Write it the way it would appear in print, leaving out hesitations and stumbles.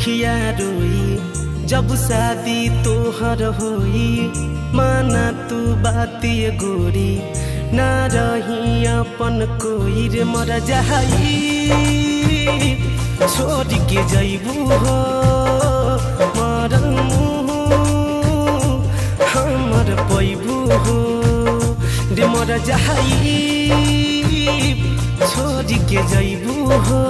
अखिया रोई जब शादी तोहर होई। माना तू बात ये गोरी ना रही अपन कोई रे मर जाई छोड़ के जैबू हो मरल हमर पैबू हो रे मर जाई छोड़ के जैबू हो।